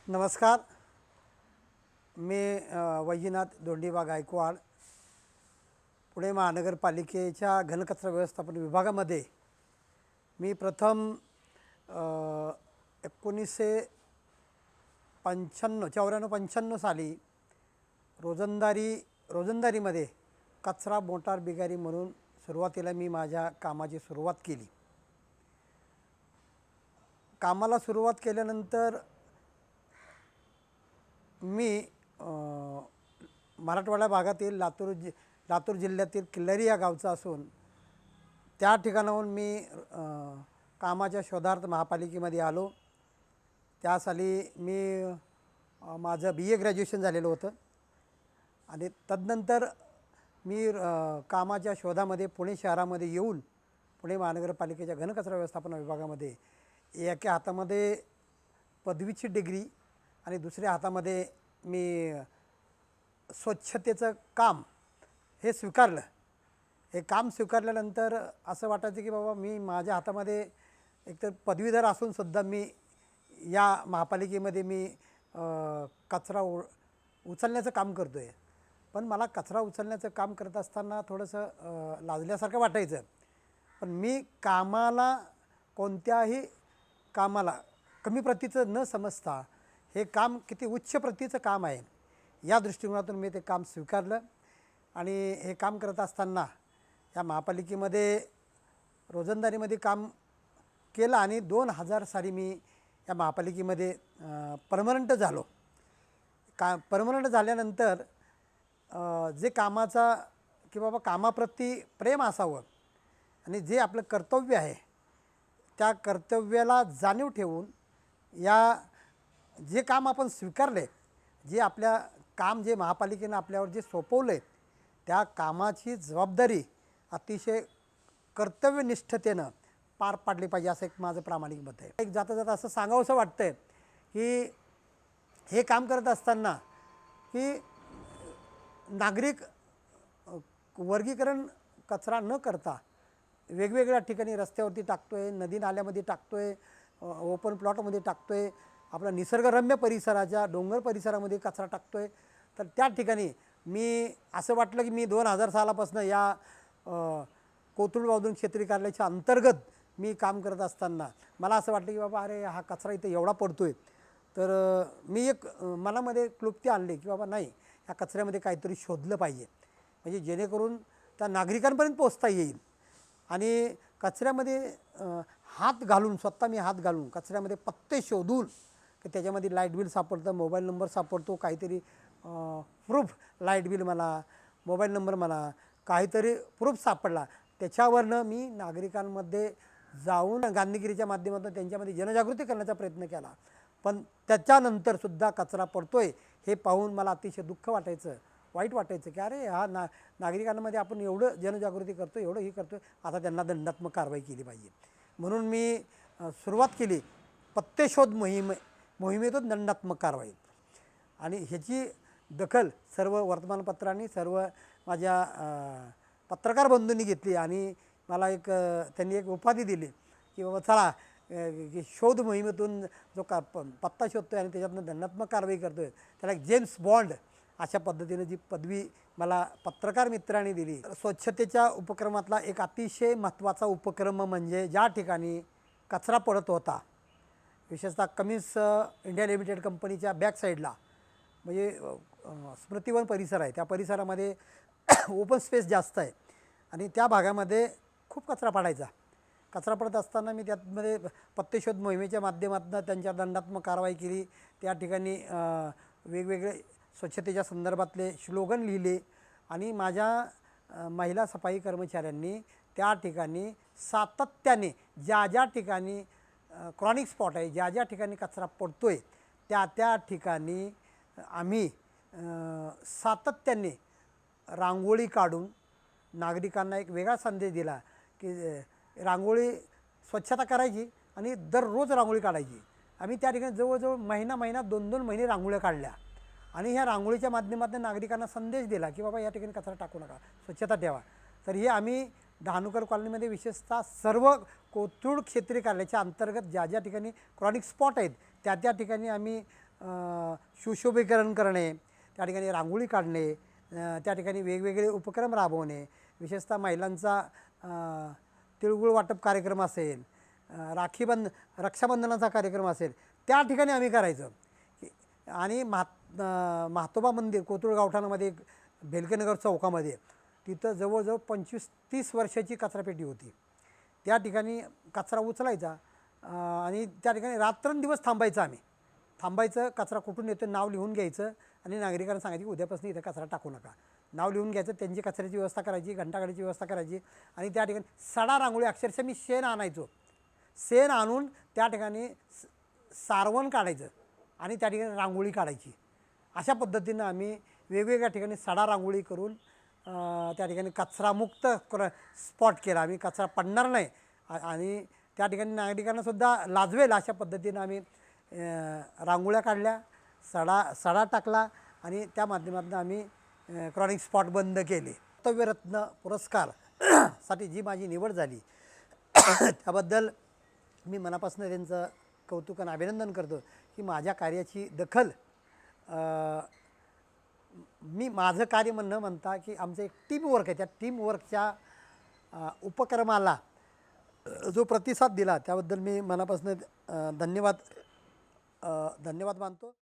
नमस्कार. मी वैजनाथ दोंडीबा गायकवाड, पुणे महानगरपालिकेच्या घनकचरा व्यवस्थापन विभागामध्ये मी प्रथम 1995 साली रोजंदारीमध्ये कचरा मोटार बिगारी म्हणून सुरुवातीला मी माझ्या कामाची सुरुवात केली. कामाला सुरुवात केल्यानंतर मी मराठवाडा भागातील लातूर जिल्ह्यातील किल्लारी या गावचा असून त्या ठिकाणाहून मी कामाच्या शोधार्थ महापालिकेमध्ये आलो. त्या साली मी माझं BA ग्रॅज्युएशन झालेलं होतं आणि तदनंतर मी कामाच्या शोधामध्ये पुणे शहरामध्ये येऊन पुणे महानगरपालिकेच्या घनकचरा व्यवस्थापन विभागामध्ये एका हातामध्ये पदवीची डिग्री आणि दुसऱ्या हातामध्ये मी स्वच्छतेचं काम हे स्वीकारलं. हे काम स्वीकारल्यानंतर असं वाटायचं की बाबा मी माझ्या हातामध्ये एकतर पदवीधर असूनसुद्धा मी या महापालिकेमध्ये मी कचरा उचलण्याचं काम करतो आहे. पण मला कचरा उचलण्याचं काम करत असताना थोडंसं लाजल्यासारखं वाटायचं. पण मी कोणत्याही कामाला कमी प्रतीचं न समजता हे काम किती उच्च प्रतीचं काम आहे या दृष्टिकोनातून मी ते काम स्वीकारलं आणि हे काम करत असताना या महापालिकेमध्ये रोजंदारीमध्ये काम केलं आणि 2000 साली मी या महापालिकेमध्ये परमनंट झालो. परमनंट झाल्यानंतर जे कामाचा की बाबा कामाप्रती प्रेम असावं आणि जे आपलं कर्तव्य आहे त्या कर्तव्याला जाणीव ठेवून जे काम आपण स्वीकारले, जे महापालिकेनं आपल्यावर जे सोपवलं आहे त्या कामाची जबाबदारी अतिशय कर्तव्यनिष्ठतेनं पार पाडली पाहिजे असं एक माझं प्रामाणिक मत आहे. एक जाता असं सांगावंसं वाटतं की हे काम करत असताना की नागरिक वर्गीकरण कचरा न करता वेगवेगळ्या ठिकाणी रस्त्यावरती टाकतो आहे, नदी नाल्यामध्ये टाकतो आहे, ओपन प्लॉटमध्ये टाकतो आहे, आपला निसर्गरम्य परिसराच्या डोंगर परिसरामध्ये कचरा टाकतो आहे. तर त्या ठिकाणी मी असं वाटलं की मी 2000 सालापासून या कोथरूड औद्योगिक क्षेत्रीय कार्यालयाच्या अंतर्गत मी काम करत असताना मला असं वाटलं की बाबा अरे हा कचरा इथे एवढा पडतो आहे. तर मी एक मनामध्ये क्लुप्ती आणली की बाबा नाही, या कचऱ्यामध्ये काहीतरी शोधलं पाहिजे म्हणजे जेणेकरून त्या नागरिकांपर्यंत पोचता येईल. आणि कचऱ्यामध्ये स्वतः मी हात घालून कचऱ्यामध्ये पत्ते शोधून की त्याच्यामध्ये लाईट बिल सापडतं, मोबाईल नंबर सापडतो, काहीतरी प्रूफ लाईट बिल म्हणा, मोबाईल नंबर म्हणा, काहीतरी प्रूफ सापडला. त्याच्यावरनं मी नागरिकांमध्ये जाऊन गांधीगिरीच्या माध्यमातून त्यांच्यामध्ये जनजागृती करण्याचा प्रयत्न केला. पण त्याच्यानंतरसुद्धा कचरा पडतो आहे हे पाहून मला अतिशय दुःख वाटायचं, वाईट वाटायचं की अरे नागरिकांमध्ये आपण एवढं जनजागृती करतो, एवढं हे करतो, आता त्यांना दंडात्मक कारवाई केली पाहिजे. म्हणून मी सुरुवात केली पत्तेशोध मोहिमेतून दंडात्मक कारवाई. आणि ह्याची दखल सर्व वर्तमानपत्रांनी, सर्व माझ्या पत्रकार बंधूंनी घेतली आणि मला त्यांनी एक उपाधी दिली की बाबा चला शोध मोहिमेतून जो पत्ता शोधतो आहे आणि त्याच्यातून दंडात्मक कारवाई करतो आहे त्याला एक जेम्स बॉन्ड अशा पद्धतीनं जी पदवी मला पत्रकार मित्रांनी दिली. स्वच्छतेच्या उपक्रमातला एक अतिशय महत्त्वाचा उपक्रम म्हणजे ज्या ठिकाणी कचरा पडत होता, विशेषतः कमिन्स इंडिया लिमिटेड कंपनीच्या बॅक साईडला म्हणजे स्मृतिवन परिसर आहे, त्या परिसरामध्ये ओपन स्पेस जास्त आहे आणि त्या भागामध्ये खूप कचरा पडायचा. कचरा पडत असताना मी त्यामध्ये पत्तेशोध मोहिमेच्या माध्यमातून त्यांच्या दंडात्मक कारवाई केली. त्या ठिकाणी वेगवेगळे स्वच्छतेच्या संदर्भातले स्लोगन लिहिले आणि माझ्या महिला सफाई कर्मचाऱ्यांनी त्या ठिकाणी सातत्याने ज्या ठिकाणी क्रॉनिक स्पॉट आहे, ज्या ठिकाणी कचरा पडतो आहे त्या ठिकाणी आम्ही सातत्याने रांगोळी काढून नागरिकांना एक वेगळा संदेश दिला की रांगोळी स्वच्छता करायची आणि दररोज रांगोळी काढायची. आम्ही त्या ठिकाणी जवळजवळ महिना 2-2 महिने रांगोळ्या काढल्या आणि ह्या रांगोळीच्या माध्यमातून नागरिकांना संदेश दिला की बाबा या ठिकाणी कचरा टाकू नका, स्वच्छता ठेवा. तर हे आम्ही डहाणूकर कॉलनीमध्ये विशेषतः सर्व कोथरूड क्षेत्रीय कार्यालयाच्या अंतर्गत ज्या ठिकाणी क्रॉनिक स्पॉट आहेत त्या ठिकाणी आम्ही सुशोभीकरण करणे, त्या ठिकाणी रांगोळी काढणे, त्या ठिकाणी वेगवेगळे उपक्रम राबवणे, विशेषतः महिलांचा तिळगुळ वाटप कार्यक्रम असेल, रक्षाबंधनाचा कार्यक्रम असेल, त्या ठिकाणी आम्ही करायचो. आणि म्हातोबा मंदिर कोथरूड गावठाणामध्ये भेलकेनगर चौकामध्ये तिथं जवळजवळ 25-30 वर्षाची कचरापेटी होती. त्या ठिकाणी कचरा उचलायचा आणि त्या ठिकाणी रात्रंदिवस थांबायचं, कचरा कुठून येतो नाव लिहून घ्यायचं आणि नागरिकांना सांगायचं की उद्यापासून इथं कचरा टाकू नका. नाव लिहून घ्यायचं, त्यांची कचऱ्याची व्यवस्था करायची, घंटागाडीची व्यवस्था करायची आणि त्या ठिकाणी सडा रांगोळी, अक्षरशः मी शेण आणायचो. शेण आणून त्या ठिकाणी सारवण काढायचं आणि त्या ठिकाणी रांगोळी काढायची. अशा पद्धतीनं आम्ही वेगवेगळ्या ठिकाणी सडा रांगोळी करून त्या ठिकाणी कचरामुक्त स्पॉट केला. आम्ही कचरा पडणार नाही आणि त्या ठिकाणी नागरिकांनासुद्धा लाजवेल अशा पद्धतीनं आम्ही रांगोळ्या काढल्या, सडा टाकला आणि त्या माध्यमातून आम्ही क्रॉनिक स्पॉट बंद केले. कर्तव्यरत्न पुरस्कार साठी जी माझी निवड झाली त्याबद्दल मी मनापासून त्यांचं कौतुक आणि अभिनंदन करतो की माझ्या कार्याची दखल मी माझं कार्य न म्हणता की आमचं एक टीमवर्क आहे, त्या टीमवर्कच्या उपक्रमाला जो प्रतिसाद दिला त्याबद्दल मी मनापासून धन्यवाद मानतो.